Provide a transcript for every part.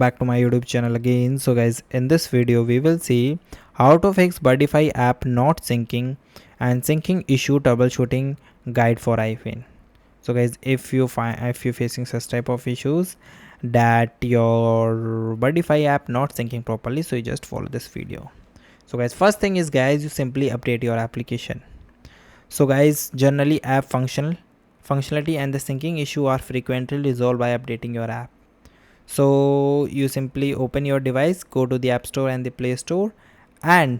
Back to my YouTube channel again. So guys, in this video we will see how to fix Birdfy app not syncing and syncing issue troubleshooting guide for iPhone. So guys, if you're facing such type of issues that your Birdfy app not syncing properly, so you just follow this video. So guys, first thing is guys, you simply update your application. So guys, generally app functionality and the syncing issue are frequently resolved by updating your app. So you simply open your device, go to the App Store and the Play Store and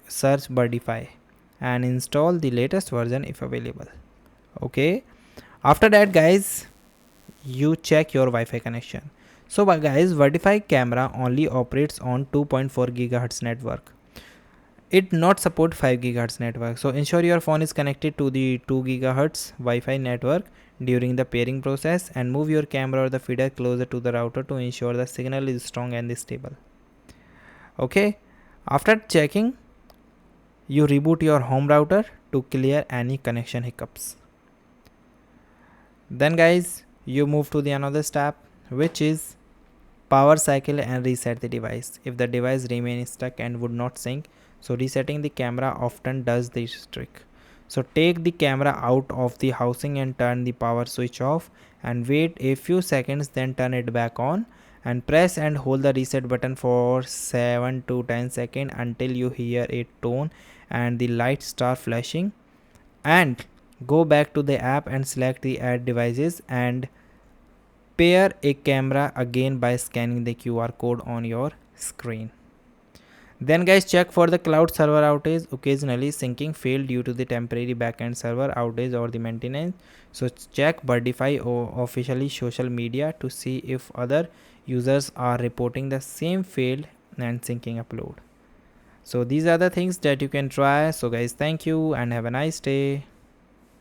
search Birdfy and install the latest version if available. Okay, after that guys, you check your Wi-Fi connection. So guys, Birdfy camera only operates on 2.4 GHz network. It not support 5 GHz network. So ensure your phone is connected to the 2 GHz Wi-Fi network during the pairing process and move your camera or the feeder closer to the router to ensure the signal is strong and stable. Okay, after checking, you reboot your home router to clear any connection hiccups. Then guys, you move to the another step, which is power cycle and reset the device. If the device remains stuck and would not sync, so resetting the camera often does this trick. So take the camera out of the housing and turn the power switch off and wait a few seconds, then turn it back on and press and hold the reset button for 7 to 10 seconds until you hear a tone and the lights start flashing, and go back to the app and select the add devices and pair a camera again by scanning the QR code on your screen. Then guys, check for the cloud server outage. Occasionally syncing failed due to the temporary backend server outage or the maintenance. So check Birdfy or officially social media to see if other users are reporting the same failed and syncing upload. So these are the things that you can try. So guys, thank you and have a nice day.